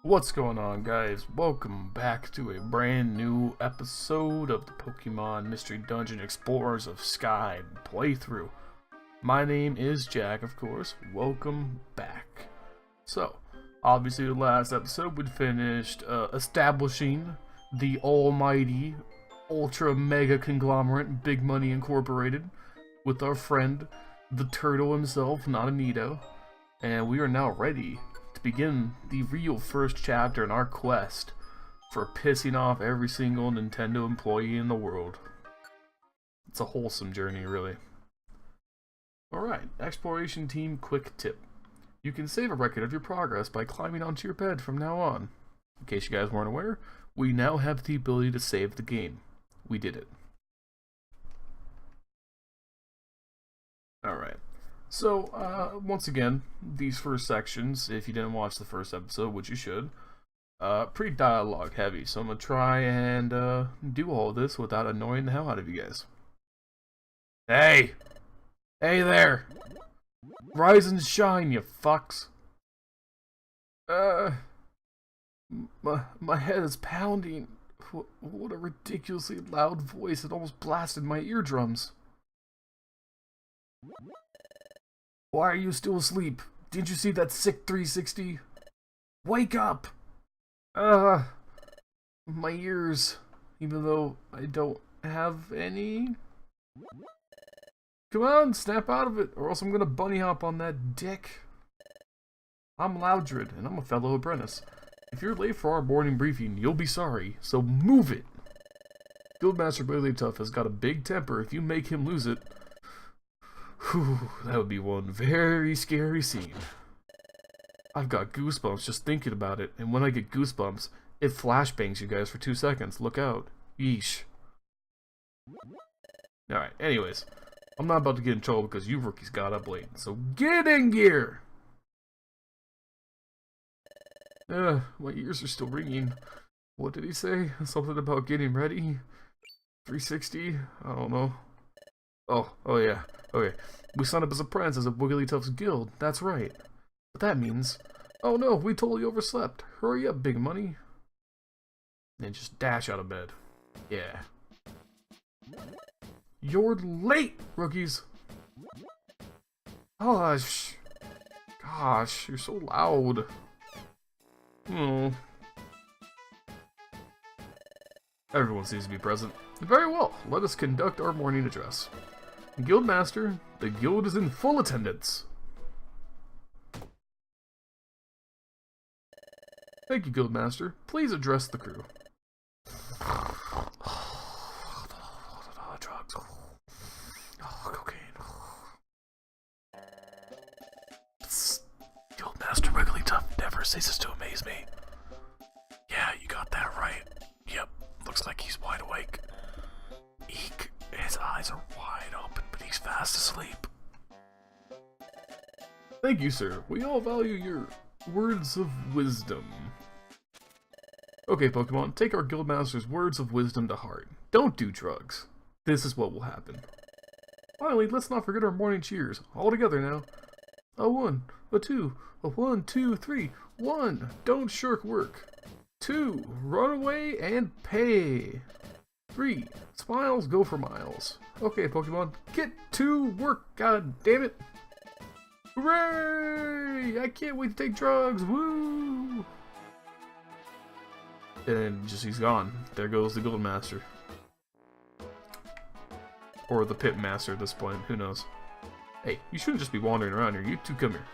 What's going on, guys? Welcome back to a brand new episode of the Pokemon Mystery Dungeon Explorers of Sky playthrough. My name is Jack, of course. Welcome back. So, obviously the last episode we finished establishing the almighty, ultra mega conglomerate Big Money Incorporated with our friend, the turtle himself, Nanito. And we are now ready to begin the real first chapter in our quest for pissing off every single Nintendo employee in the world. It's a wholesome journey, really. Alright, Exploration Team quick tip. You can save a record of your progress by climbing onto your bed from now on. In case you guys weren't aware, we now have the ability to save the game. We did it. Alright. So, once again, these first sections, if you didn't watch the first episode, which you should, pretty dialogue heavy, so I'm gonna try and do all of this without annoying the hell out of you guys. Hey! Hey there! Rise and shine, you fucks! My head is pounding. What a ridiculously loud voice, it almost blasted my eardrums. Why are you still asleep? Didn't you see that sick 360? Wake up! My ears, even though I don't have any. Come on, snap out of it, or else I'm gonna bunny hop on that dick. I'm Loudred, and I'm a fellow apprentice. If you're late for our morning briefing, you'll be sorry, so move it! Guildmaster Wigglytuff has got a big temper. If you make him lose it, whew, that would be one very scary scene. I've got goosebumps just thinking about it, and when I get goosebumps, it flashbangs you guys for 2 seconds. Look out. Yeesh. Alright, anyways. I'm not about to get in trouble because you rookies got up late, so get in gear! My ears are still ringing. What did he say? Something about getting ready? 360? I don't know. Oh yeah. Okay. We signed up as apprentices at Wigglytuff's guild. That's right. But that means... Oh no, we totally overslept. Hurry up, Big Money. And just dash out of bed. Yeah. You're late, rookies! Gosh. Gosh, you're so loud. Oh. Everyone seems to be present. Very well, let us conduct our morning address. Guildmaster, the guild is in full attendance. Thank you, Guildmaster. Please address the crew. Drugs. Cocaine. Guildmaster Wigglytuff never ceases to amaze me. Yeah, you got that right. Yep, looks like he's wide awake. Eek, his eyes are wide open, but he's fast asleep. Thank you, sir. We all value your words of wisdom. Okay, Pokemon, take our Guildmaster's words of wisdom to heart. Don't do drugs. This is what will happen. Finally, let's not forget our morning cheers. All together now. A 1, a 2, a 1, 2, 3. 1, don't shirk work. 2, run away and pay. 3, smiles go for miles. Okay, Pokemon, get to work, god damn it! Hooray! I can't wait to take drugs, woo! And just he's gone. There goes the Guildmaster. Or the Pit Master at this point, who knows. Hey, you shouldn't just be wandering around here, you two come here.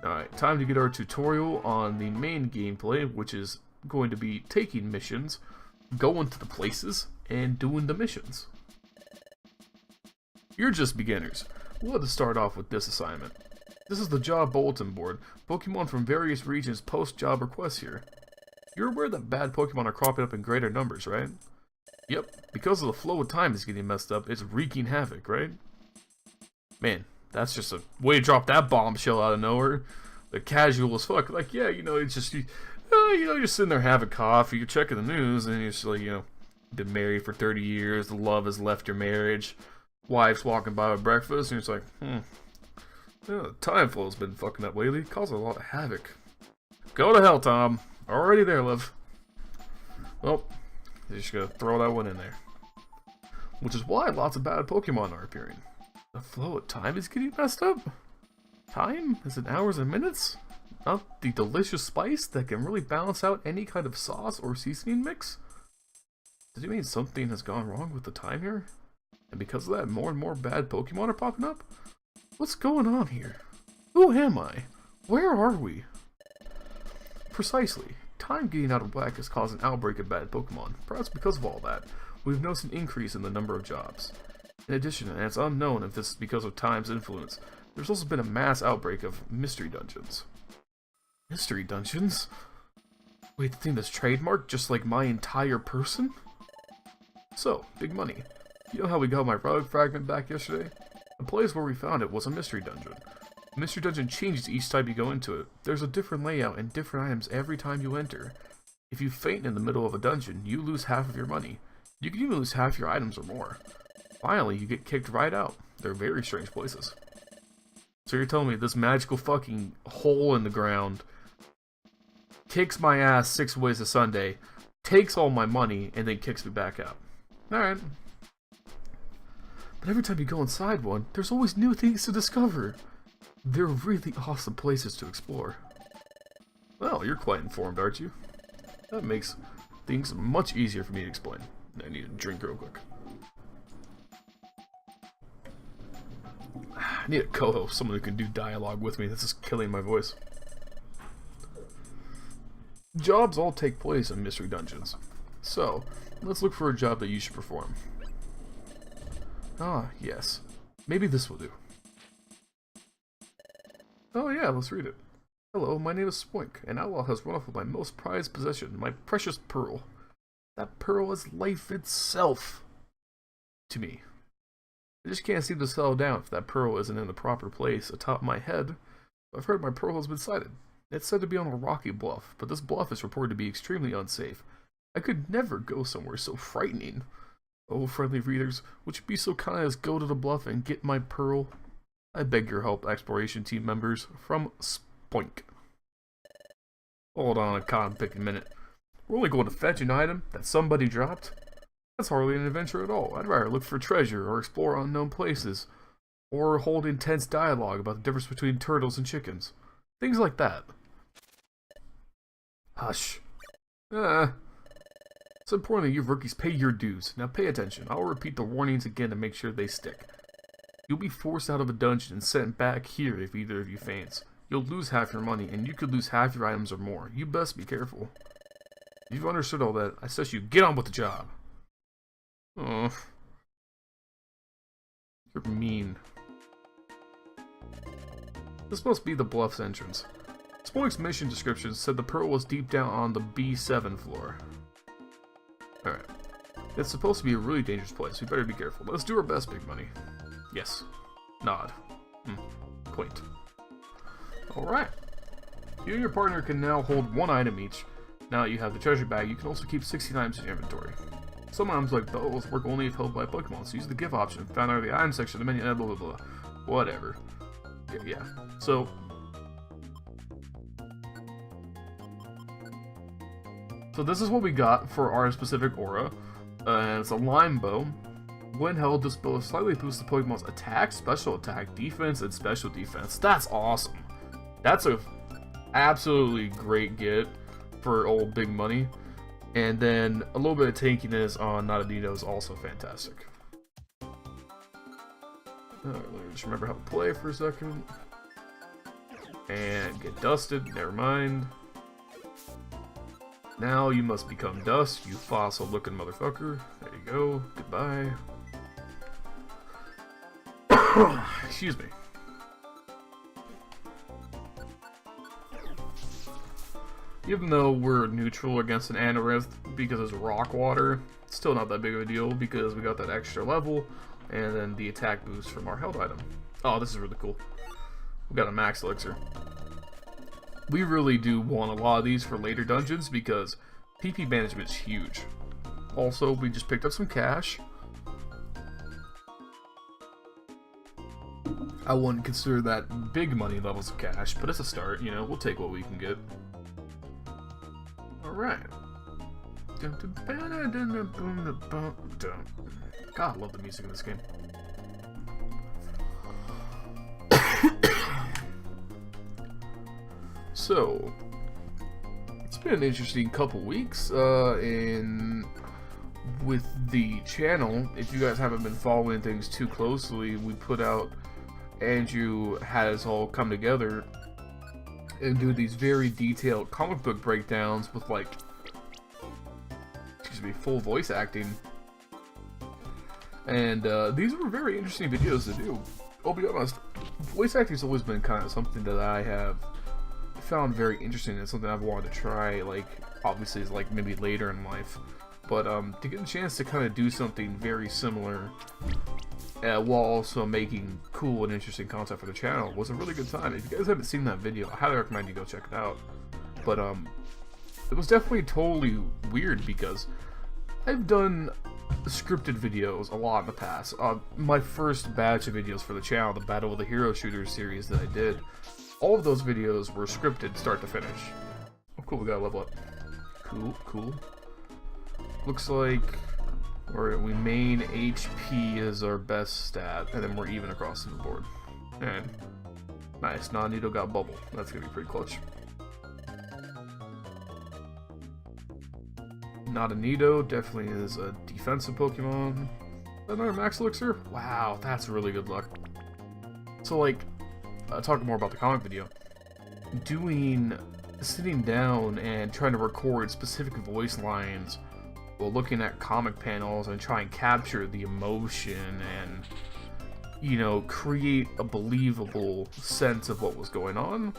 Alright, time to get our tutorial on the main gameplay, which is going to be taking missions, going to the places, and doing the missions. You're just beginners. We'll have to start off with this assignment. This is the job bulletin board. Pokemon from various regions post job requests here. You're aware that bad Pokemon are cropping up in greater numbers, right? Yep, because of the flow of time is getting messed up, it's wreaking havoc, right? Man, that's just a way to drop that bombshell out of nowhere. The casual as fuck. Like, yeah, you know, it's just, you're sitting there having coffee, you're checking the news, and you're just like, been married for 30 years, the love has left your marriage, wife's walking by with breakfast, and you're just like, the time flow's been fucking up lately, causing a lot of havoc. Go to hell, Tom. Already there, Liv. Well, they're just gonna throw that one in there. Which is why lots of bad Pokemon are appearing. The flow of time is getting messed up. Time? Is it hours and minutes? Not the delicious spice that can really balance out any kind of sauce or seasoning mix? Does it mean something has gone wrong with the time here? And because of that, more and more bad Pokemon are popping up? What's going on here? Who am I? Where are we? Precisely. Time getting out of whack has caused an outbreak of bad Pokemon. Perhaps because of all that, we've noticed an increase in the number of jobs. In addition, and it's unknown if this is because of Time's influence, there's also been a mass outbreak of mystery dungeons. Mystery dungeons? Wait, the thing that's trademarked just like my entire person? So, big money. You know how we got my rug fragment back yesterday? The place where we found it was a mystery dungeon. The mystery dungeon changes each time you go into it. There's a different layout and different items every time you enter. If you faint in the middle of a dungeon, you lose half of your money. You can even lose half your items or more. Finally, you get kicked right out. They're very strange places. So you're telling me this magical fucking hole in the ground kicks my ass 6 ways a Sunday, takes all my money, and then kicks me back out. Alright. But every time you go inside one, there's always new things to discover. They're really awesome places to explore. Well, you're quite informed, aren't you? That makes things much easier for me to explain. I need a drink real quick. I need a co-host, someone who can do dialogue with me. This is killing my voice. Jobs all take place in mystery dungeons. So, let's look for a job that you should perform. Ah, yes. Maybe this will do. Oh yeah, let's read it. Hello, my name is Spoink. An outlaw has run off with my most prized possession, my precious pearl. That pearl is life itself to me. I just can't seem to settle down if that pearl isn't in the proper place atop my head. I've heard my pearl has been sighted. It's said to be on a rocky bluff, but this bluff is reported to be extremely unsafe. I could never go somewhere so frightening. Oh, friendly readers, would you be so kind as go to the bluff and get my pearl? I beg your help, exploration team members. From Spoink. Hold on a cotton-picking minute. We're only going to fetch an item that somebody dropped? That's hardly an adventure at all. I'd rather look for treasure or explore unknown places. Or hold intense dialogue about the difference between turtles and chickens. Things like that. Hush. It's important that you rookies pay your dues. Now pay attention. I'll repeat the warnings again to make sure they stick. You'll be forced out of a dungeon and sent back here if either of you faints. You'll lose half your money, and you could lose half your items or more. You best be careful. If you've understood all that, I suggest you get on with the job. Oh. You're mean. This must be the bluff's entrance. Spoink's mission description said the pearl was deep down on the B7 floor. Alright. It's supposed to be a really dangerous place. We better be careful. Let's do our best, Big Money. Yes. Nod. Quaint. Alright. You and your partner can now hold one item each. Now that you have the treasure bag, you can also keep 16 items in your inventory. Some items like those work only if held by Pokemon, so use the give option found under the item section of the menu, blah blah blah. Whatever. Yeah. So this is what we got for our specific aura. It's a lime bow. When held, this bow slightly boosts the Pokemon's attack, special attack, defense, and special defense. That's awesome. That's a absolutely great get for old Big Money. And then a little bit of tankiness on Notadino is also fantastic. Let me just remember how to play for a second. And get dusted, never mind. Now you must become dust, you fossil looking motherfucker. There you go, goodbye. Excuse me. Even though we're neutral against an Anorith because it's rock water, it's still not that big of a deal because we got that extra level and then the attack boost from our held item. Oh, this is really cool. We got a max elixir. We really do want a lot of these for later dungeons because PP management's huge. Also, we just picked up some cash. I wouldn't consider that big money levels of cash, but it's a start, you know, we'll take what we can get. Alright. God, I love the music in this game. So, it's been an interesting couple weeks, with the channel. If you guys haven't been following things too closely, we put out, Andrew had us all come together and do these very detailed comic book breakdowns with, like, full voice acting. And these were very interesting videos to do. I'll be honest, voice acting's always been kind of something that I have found very interesting and something I've wanted to try, like, obviously it's like maybe later in life. But to get a chance to kind of do something very similar while also making cool and interesting content for the channel was a really good time. If you guys haven't seen that video, I highly recommend you go check it out. But it was definitely totally weird because I've done scripted videos a lot in the past. My first batch of videos for the channel, the Battle of the Hero Shooters series that I did, all of those videos were scripted start to finish. Oh cool, we got a level up. Cool. Looks like we main HP is our best stat, and then we're even across the board. And nice, non-Nito got bubble. That's gonna be pretty clutch. Not a Nito, definitely is a defensive Pokemon. Another Max Elixir? Wow, that's really good luck. So, like, talking more about the comic video, sitting down and trying to record specific voice lines while looking at comic panels and try and capture the emotion and, you know, create a believable sense of what was going on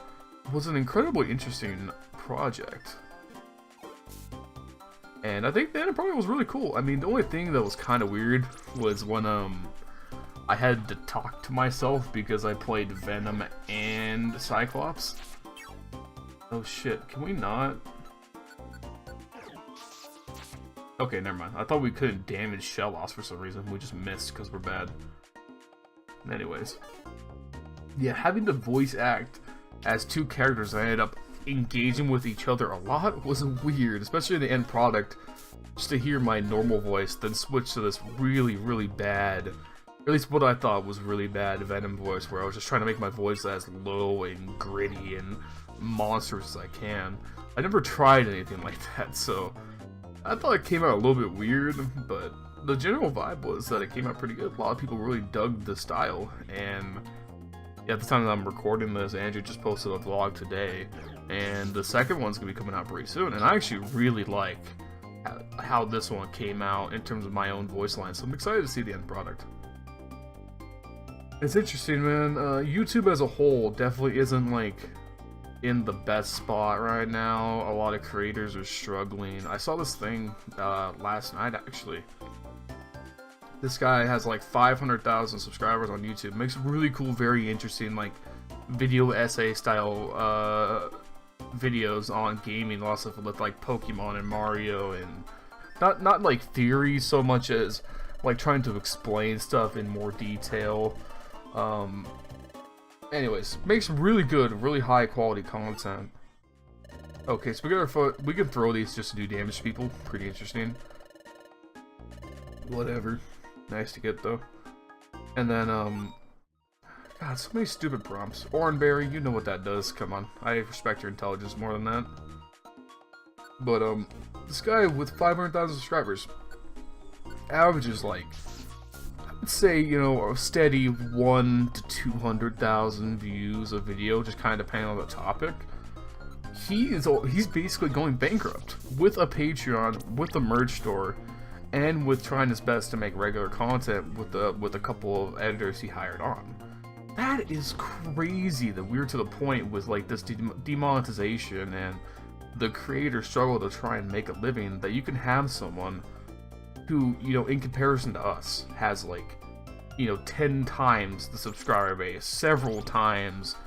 was an incredibly interesting project. And I think the end product was really cool. I mean, the only thing that was kind of weird was when I had to talk to myself because I played Venom and Cyclops. Oh shit, can we not? Okay, never mind. I thought we couldn't damage Shellos for some reason. We just missed because we're bad. Anyways. Yeah, having to voice act as two characters that ended up engaging with each other a lot was weird, especially in the end product. Just to hear my normal voice, then switch to this really, really bad, at least what I thought was really bad Venom voice, where I was just trying to make my voice as low and gritty and monstrous as I can. I never tried anything like that, so I thought it came out a little bit weird, but the general vibe was that it came out pretty good. A lot of people really dug the style, and at the time that I'm recording this, Andrew just posted a vlog today, and the second one's gonna be coming out pretty soon, and I actually really like how this one came out in terms of my own voice line, so I'm excited to see the end product. It's interesting, man. YouTube as a whole definitely isn't, like, in the best spot right now. A lot of creators are struggling. I saw this thing last night, actually. This guy has like 500,000 subscribers on YouTube. Makes really cool, very interesting, like, video essay style videos on gaming, lots of with like Pokemon and Mario, and not like theory so much as like trying to explain stuff in more detail. Anyways, makes really good, really high quality content. Okay, so we can throw these just to do damage to people. Pretty interesting. Whatever. Nice to get though. And then God, so many stupid prompts. Oranberry, you know what that does. Come on, I respect your intelligence more than that. But this guy with 500,000 subscribers averages like, let's say, you know, a steady 1 to 200,000 views a video, just kind of depending on the topic. He's basically going bankrupt with a Patreon, with a merch store, and with trying his best to make regular content with a couple of editors he hired on. That is crazy that we're to the point with like this demonetization and the creators struggle to try and make a living, that you can have someone who, you know, in comparison to us, has like, you know, 10 times the subscriber base, several times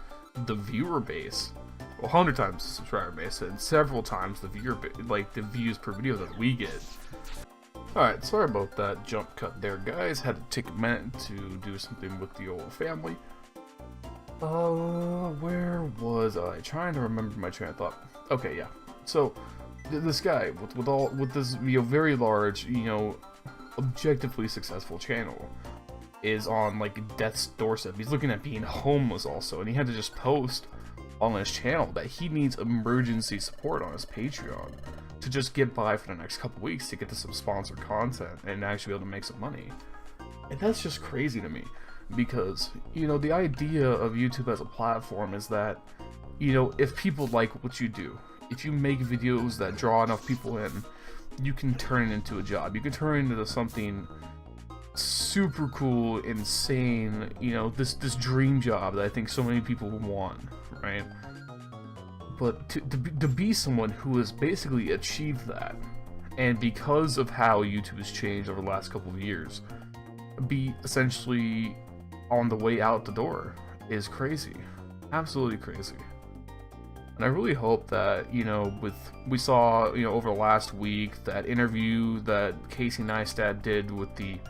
the viewer base, 100 times the subscriber base, and several times the the views per video that we get. Alright, sorry about that jump cut there, guys. Had to take a minute to do something with the old family. Where was I? Trying to remember my train of thought. Okay, yeah. So, this guy with this very large, objectively successful channel is on like death's doorstep. He's looking at being homeless also, and he had to just post on his channel that he needs emergency support on his Patreon to just get by for the next couple weeks to get to some sponsored content and actually be able to make some money. And that's just crazy to me, because the idea of YouTube as a platform is that if people like what you do, if you make videos that draw enough people in, you can turn it into a job. You can turn it into something super cool, insane, this dream job that I think so many people want, right? But to be someone who has basically achieved that, and because of how YouTube has changed over the last couple of years, be essentially on the way out the door is crazy. Absolutely crazy. And I really hope that, we saw, over the last week, that interview that Casey Neistat did with I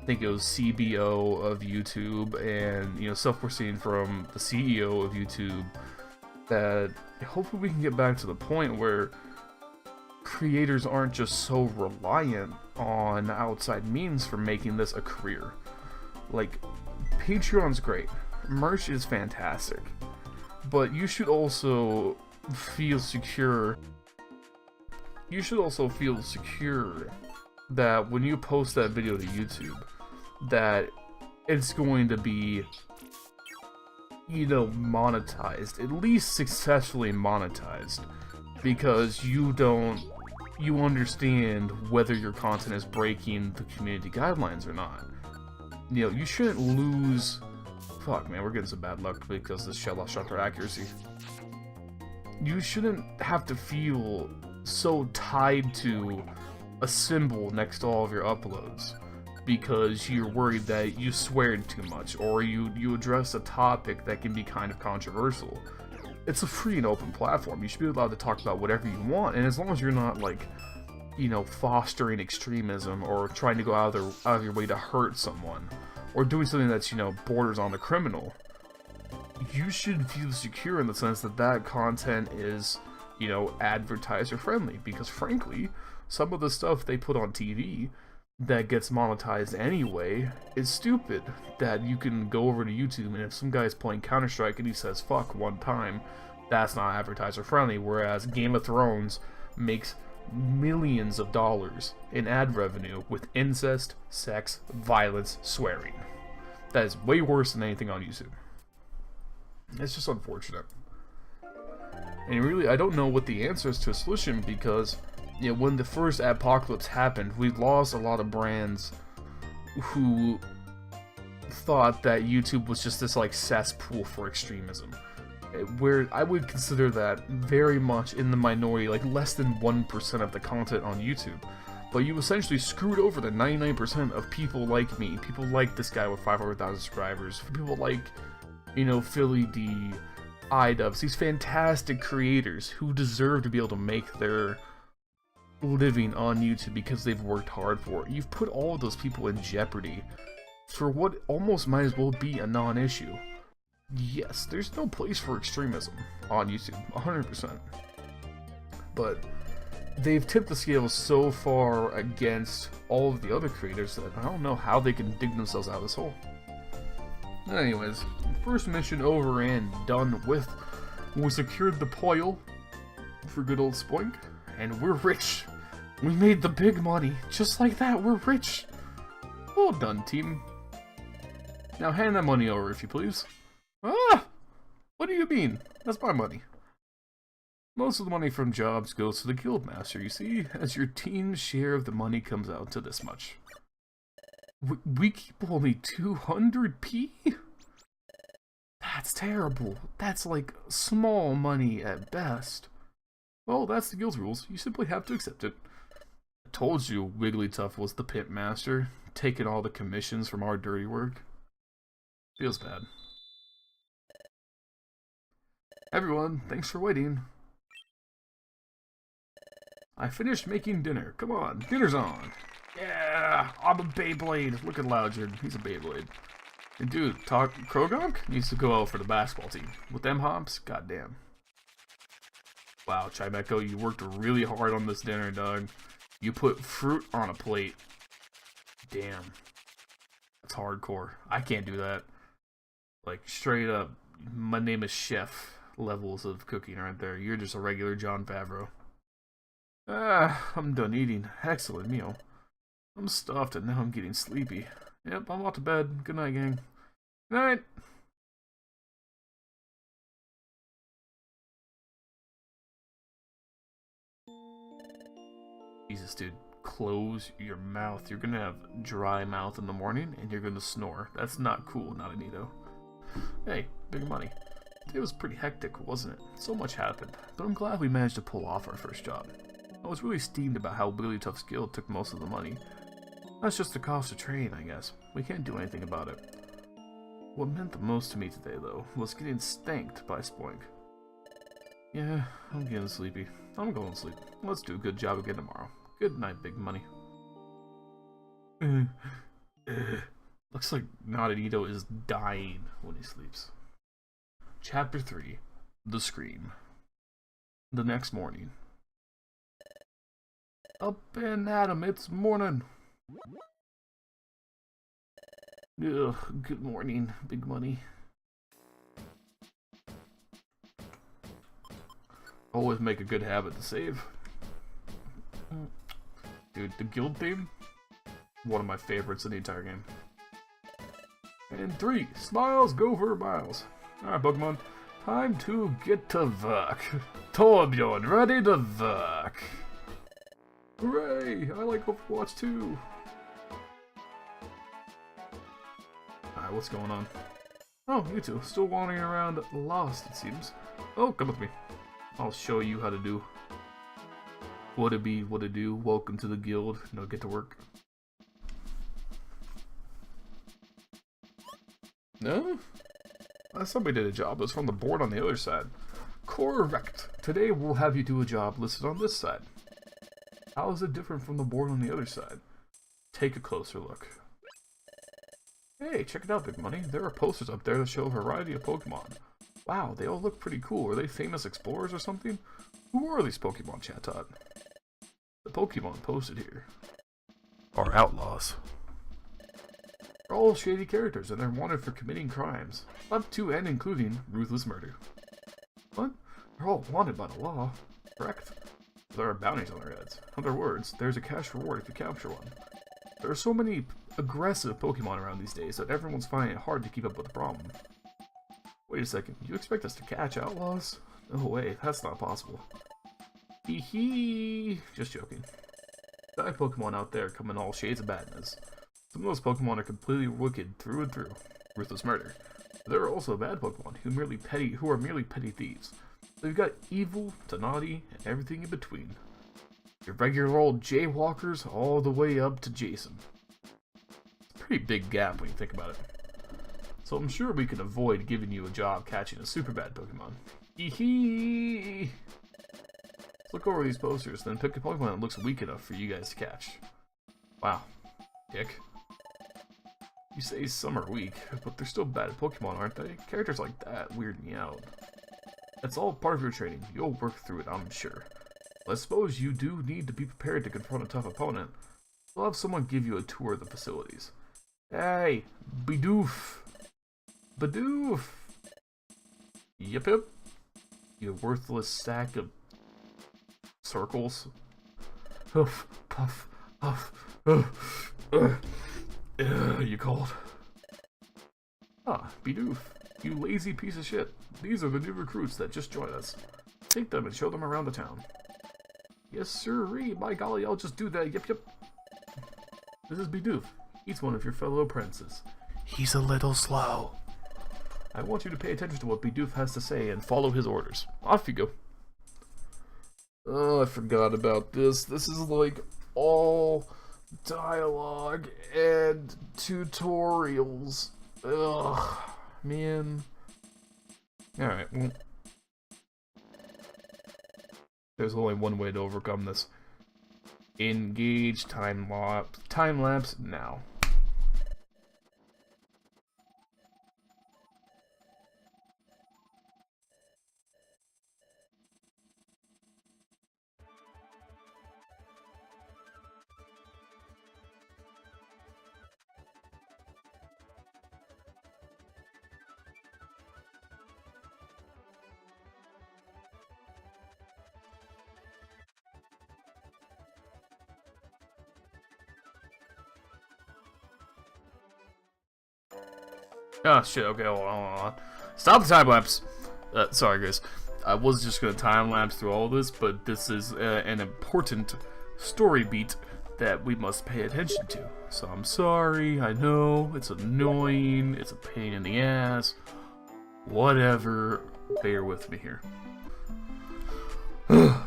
think it was CBO of YouTube, and, stuff we're seeing from the CEO of YouTube, that hopefully we can get back to the point where creators aren't just so reliant on outside means for making this a career. Like, Patreon's great, merch is fantastic, but you should also feel secure. You should also feel secure that when you post that video to YouTube, that it's going to be, monetized, at least successfully monetized, because you understand whether your content is breaking the community guidelines or not. You shouldn't lose. Fuck, man, we're getting some bad luck because this shell lost shutter accuracy. You shouldn't have to feel so tied to a symbol next to all of your uploads because you're worried that you sweared too much, or you address a topic that can be kind of controversial. It's a free and open platform. You should be allowed to talk about whatever you want, and as long as you're not, like, fostering extremism or trying to go out of your way to hurt someone, or doing something that's, borders on the criminal, you should feel secure in the sense that that content is, advertiser friendly, because frankly, some of the stuff they put on TV that gets monetized anyway is stupid. That you can go over to YouTube, and if some guy's playing Counter-Strike and he says fuck one time, that's not advertiser friendly, whereas Game of Thrones makes millions of dollars in ad revenue with incest, sex, violence, swearing. That is way worse than anything on YouTube. It's just unfortunate. And really, I don't know what the answer is to a solution, because when the first apocalypse happened, we lost a lot of brands who thought that YouTube was just this like cesspool for extremism, where I would consider that very much in the minority, like less than 1% of the content on YouTube. But you essentially screwed over the 99% of people like me, people like this guy with 500,000 subscribers, people like, Philly D, iDubbbz, these fantastic creators who deserve to be able to make their living on YouTube because they've worked hard for it. You've put all of those people in jeopardy for what almost might as well be a non-issue. Yes, there's no place for extremism on YouTube, 100%. But they've tipped the scale so far against all of the other creators that I don't know how they can dig themselves out of this hole. Anyways, first mission over and done with. We secured the Poil for good old Spoink, and we're rich. We made the big money. Just like that, we're rich. Well done, team. Now hand that money over, if you please. Ah! What do you mean? That's my money. Most of the money from jobs goes to the Guildmaster, you see, as your team's share of the money comes out to this much. We keep only 200p? That's terrible. That's like small money at best. Well, that's the guild's rules. You simply have to accept it. I told you Wigglytuff was the pimp master, taking all the commissions from our dirty work. Feels bad. Everyone, thanks for waiting. I finished making dinner. Come on, dinner's on. Yeah, I'm a Beyblade. Look at Loudred, he's a Beyblade. And dude, Krogonk needs to go out for the basketball team. With them hops, goddamn. Wow, Chimeco, you worked really hard on this dinner, dog. You put fruit on a plate. Damn. That's hardcore. I can't do that. Like, straight up, my name is Chef levels of cooking right there. You're just a regular Jon Favreau. Ah, I'm done eating. Excellent meal. I'm stuffed and now I'm getting sleepy. Yep, I'm off to bed. Good night, gang. Good night! Jesus, dude. Close your mouth. You're gonna have dry mouth in the morning and you're gonna snore. That's not cool, not Anito. Hey, big money. It was pretty hectic, wasn't it? So much happened, but I'm glad we managed to pull off our first job. I was really steamed about how Really Tough Skill took most of the money. That's just the cost of train, I guess. We can't do anything about it. What meant the most to me today, though, was getting spanked by Spoink. Yeah, I'm getting sleepy. I'm going to sleep. Let's do a good job again tomorrow. Good night, big money. Looks like Nodito is dying when he sleeps. Chapter 3. The Scream. The next morning. Up and at 'em, it's morning. Ugh, good morning, big money. Always make a good habit to save. Dude, the guild theme? One of my favorites in the entire game. And 3, smiles go for miles. Alright, Pokemon, time to get to work. Torbjorn, ready to work. Hooray! I like Overwatch too. Alright, what's going on? Oh, you two, still wandering around lost, it seems. Oh, come with me. I'll show you how to do. What it be, what it do. Welcome to the guild. Now get to work. No? Last time we did a job was from the board on the other side. Correct. Today we'll have you do a job listed on this side. How is it different from the board on the other side? Take a closer look. Hey, check it out, Big Money. There are posters up there that show a variety of Pokemon. Wow, they all look pretty cool. Are they famous explorers or something? Who are these Pokemon, Chatot? The Pokemon posted here are outlaws. They're all shady characters, and they're wanted for committing crimes, up to and including ruthless murder. What? They're all wanted by the law, correct? There are bounties on their heads. In other words, there's a cash reward if you capture one. There are so many aggressive Pokemon around these days that everyone's finding it hard to keep up with the problem. Wait a second, you expect us to catch outlaws? No way, that's not possible. Hee hee! Just joking. Bad Pokemon out there come in all shades of badness. Some of those Pokemon are completely wicked through and through. Ruthless murder. There are also bad Pokemon who are merely petty thieves. So you've got evil to naughty and everything in between. Your regular old jaywalkers all the way up to Jason. It's a pretty big gap when you think about it. So I'm sure we can avoid giving you a job catching a super bad Pokemon. Hee. Let's look over these posters, then pick a Pokemon that looks weak enough for you guys to catch. Wow. Dick. You say some are weak, but they're still bad Pokemon, aren't they? Characters like that weird me out. That's all part of your training. You'll work through it, I'm sure. But I suppose you do need to be prepared to confront a tough opponent. We'll have someone give you a tour of the facilities. Hey, Bidoof! Bidoof! Yip yip. You worthless sack of circles. Huff, puff, huff, you called? Ah, Bidoof. You lazy piece of shit. These are the new recruits that just joined us. Take them and show them around the town. Yes, sirree. By golly, I'll just do that. Yep, yep. This is Bidoof. He's one of your fellow apprentices. He's a little slow. I want you to pay attention to what Bidoof has to say and follow his orders. Off you go. Oh, I forgot about this. This is like all dialogue and tutorials. Ugh, man. Alright, well, there's only one way to overcome this. Engage time lapse now. Oh shit, okay, hold on. Stop the time lapse! Sorry guys. I was just gonna time lapse through all this, but this is an important story beat that we must pay attention to. So I'm sorry, I know, it's annoying, it's a pain in the ass. Whatever, bear with me here.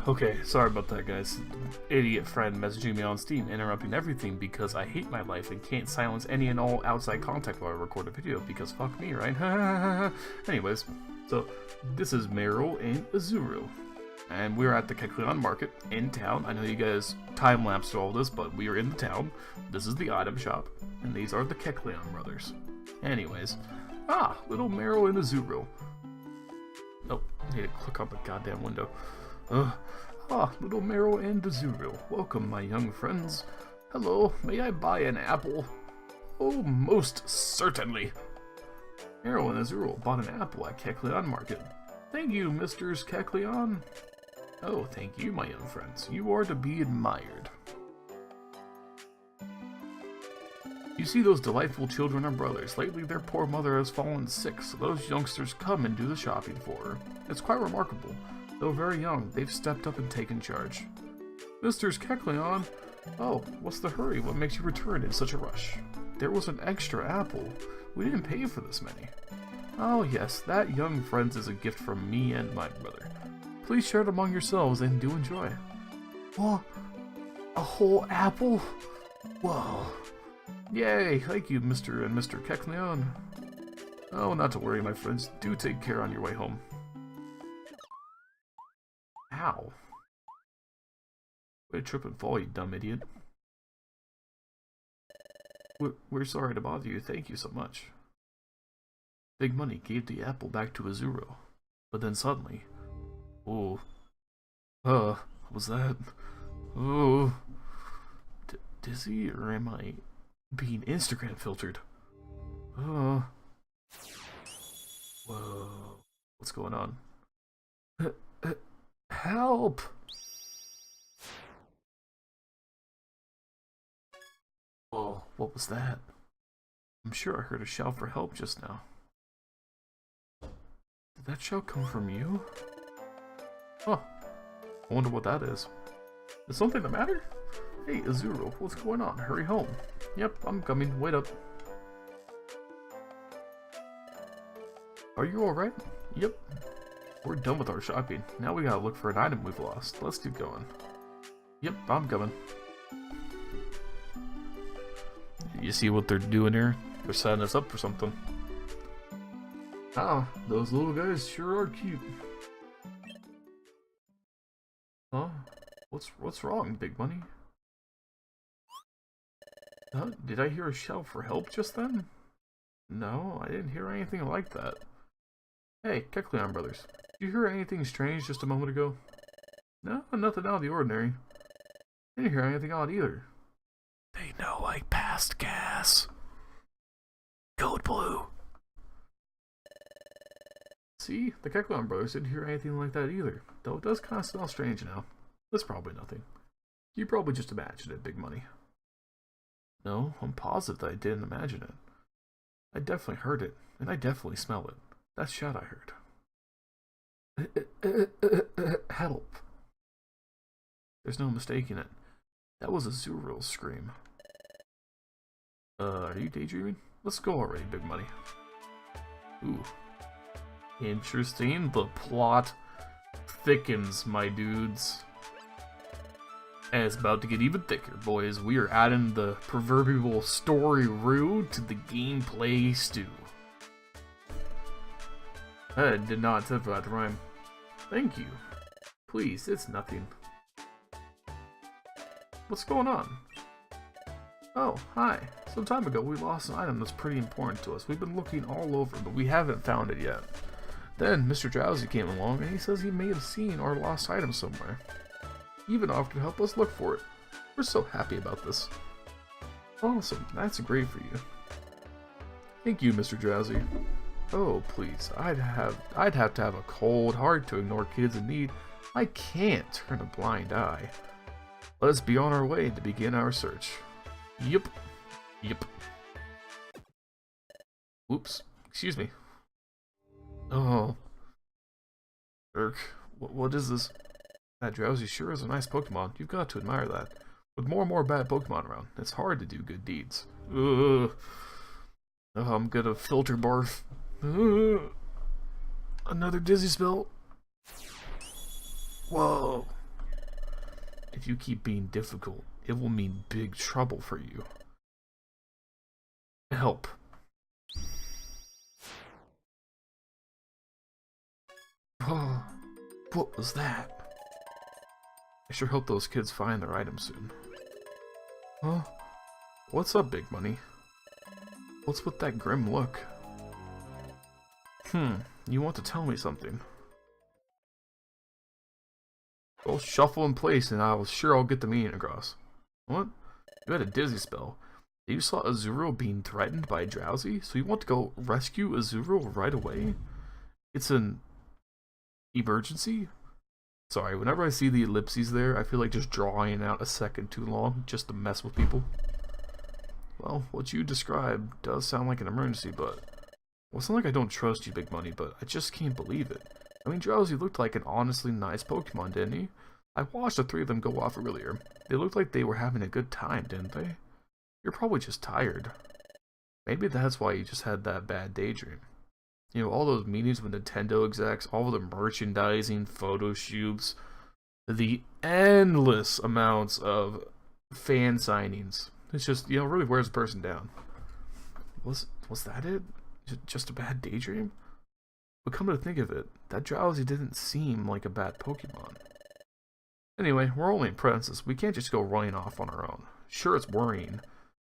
Okay, sorry about that, guys. Idiot friend messaging me on Steam, interrupting everything because I hate my life and can't silence any and all outside contact while I record a video because fuck me, right? Anyways, so this is Meryl and Azuru, and we're at the Kekleon Market in town. I know you guys time-lapsed all this, but we are in the town. This is the item shop, and these are the Kekleon brothers. Anyways, little Meryl and Azuru. Oh, I need to click on the goddamn window. Little Meryl and Azuru. Welcome, my young friends. Hello, may I buy an apple? Oh, most certainly. Meryl and Azuru bought an apple at Kekleon Market. Thank you, Mr. Kekleon. Oh, thank you, my young friends. You are to be admired. You see, those delightful children are brothers. Lately, their poor mother has fallen sick, so those youngsters come and do the shopping for her. It's quite remarkable. Though very young, they've stepped up and taken charge. Mr. Kekleon! Oh, what's the hurry? What makes you return in such a rush? There was an extra apple. We didn't pay for this many. Oh yes, that, young friends, is a gift from me and my brother. Please share it among yourselves and do enjoy. What? A whole apple? Whoa. Yay, thank you, Mr. and Mr. Kekleon. Oh, not to worry, my friends. Do take care on your way home. Ow. Way to trip and fall, you dumb idiot. We're sorry to bother you. Thank you so much. Big Money gave the apple back to Azuru. But then suddenly... Oh. What was that? Oh. Dizzy, or am I being Instagram filtered? Whoa. What's going on? Help! Oh, what was that? I'm sure I heard a shout for help just now. Did that shout come from you? Huh. I wonder what that is. Is something the matter? Hey, Azuru, what's going on? Hurry home. Yep, I'm coming. Wait up. Are you alright? Yep. We're done with our shopping. Now we gotta look for an item we've lost. Let's keep going. Yep, I'm coming. You see what they're doing here? They're setting us up for something. Ah, those little guys sure are cute. Huh? What's wrong, Big Money? Did I hear a shout for help just then? No, I didn't hear anything like that. Hey, Kekleon brothers. Did you hear anything strange just a moment ago? No, nothing out of the ordinary. I didn't hear anything odd either. They know I passed gas. Code blue. See, the Kekleon brothers didn't hear anything like that either, though it does kind of smell strange now. That's probably nothing. You probably just imagined it, Big Money. No, I'm positive that I didn't imagine it. I definitely heard it, and I definitely smell it. That shout I heard. Help. There's no mistaking it. That was Azuru's scream. Are you daydreaming? Let's go already, Big Money. Ooh. Interesting. The plot thickens, my dudes. And it's about to get even thicker, boys. We are adding the proverbial story roux to the gameplay stew. I did not attempt that to rhyme. Thank you. Please, it's nothing. What's going on? Oh, hi. Some time ago we lost an item that's pretty important to us. We've been looking all over, but we haven't found it yet. Then Mr. Drowsy came along and he says he may have seen our lost item somewhere. He even offered to help us look for it. We're so happy about this. Awesome, that's great for you. Thank you, Mr. Drowsy. Oh, please, I'd have to have a cold heart to ignore kids in need. I can't turn a blind eye. Let us be on our way to begin our search. Yep. Whoops. Excuse me. Oh. Irk. What is this? That Drowsy sure is a nice Pokemon. You've got to admire that. With more and more bad Pokemon around, it's hard to do good deeds. Ugh. Oh, I'm gonna filter barf. Ugh. Another dizzy spell. Whoa. If you keep being difficult, it will mean big trouble for you. Help. Oh, what was that? I sure hope those kids find their items soon. Huh? What's up, Big Money? What's with that grim look? You want to tell me something? Go shuffle in place and I'll get the meaning across. What? You had a dizzy spell. You saw Azuro being threatened by Drowsy, so you want to go rescue Azuro right away? It's an emergency? Sorry, whenever I see the ellipses there, I feel like just drawing out a second too long just to mess with people. Well, what you described does sound like an emergency, but... Well, it's not like I don't trust you, Big Money, but I just can't believe it. I mean, Drowsy looked like an honestly nice Pokemon, didn't he? I watched the three of them go off earlier. They looked like they were having a good time, didn't they? You're probably just tired. Maybe that's why you just had that bad daydream. You know, all those meetings with Nintendo execs, all of the merchandising, photo shoots, the endless amounts of fan signings. It's just, you know, really wears a person down. Was that it? Just a bad daydream? But come to think of it, that Drowsy didn't seem like a bad Pokemon. Anyway, we're only apprentices. We can't just go running off on our own. Sure, it's worrying,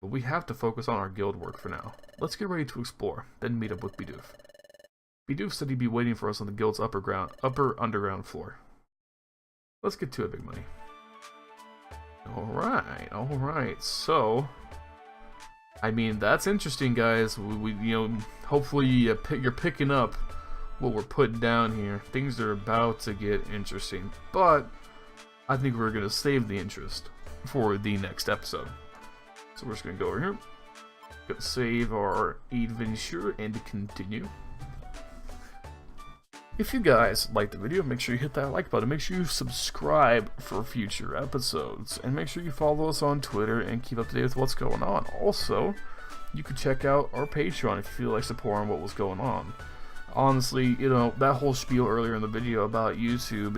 but we have to focus on our guild work for now. Let's get ready to explore, then meet up with Bidoof. Bidoof said he'd be waiting for us on the guild's upper underground floor. Let's get to it, Big Money. Alright, so... I mean, that's interesting, guys. We you know, hopefully you're picking up what we're putting down here. Things are about to get interesting, but I think we're going to save the interest for the next episode. So we're just going to go over here, gonna save our adventure and continue. If you guys liked the video, make sure you hit that like button, make sure you subscribe for future episodes, and make sure you follow us on Twitter and keep up to date with what's going on. Also, you can check out our Patreon if you feel like supporting what was going on. Honestly, you know, that whole spiel earlier in the video about YouTube,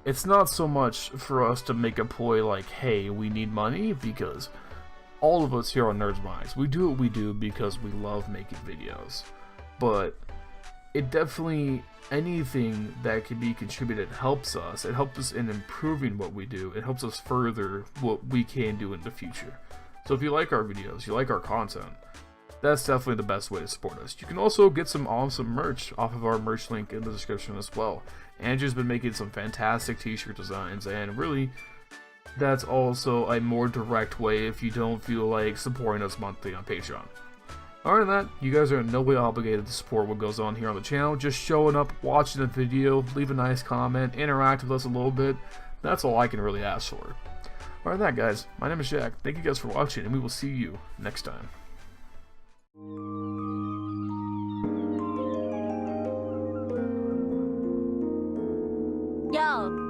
it's not so much for us to make a ploy like, hey, we need money, because all of us here on Nerds Minds, we do what we do because we love making videos. But it definitely, anything that can be contributed helps us. It helps us in improving what we do. It helps us further what we can do in the future. So if you like our videos, you like our content, that's definitely the best way to support us. You can also get some awesome merch off of our merch link in the description as well. Andrew's been making some fantastic t-shirt designs, and really, that's also a more direct way if you don't feel like supporting us monthly on Patreon. Other than that, you guys are in no way obligated to support what goes on here on the channel. Just showing up, watching the video, leave a nice comment, interact with us a little bit. That's all I can really ask for. Other than that, guys, my name is Jack. Thank you guys for watching, and we will see you next time. Yo.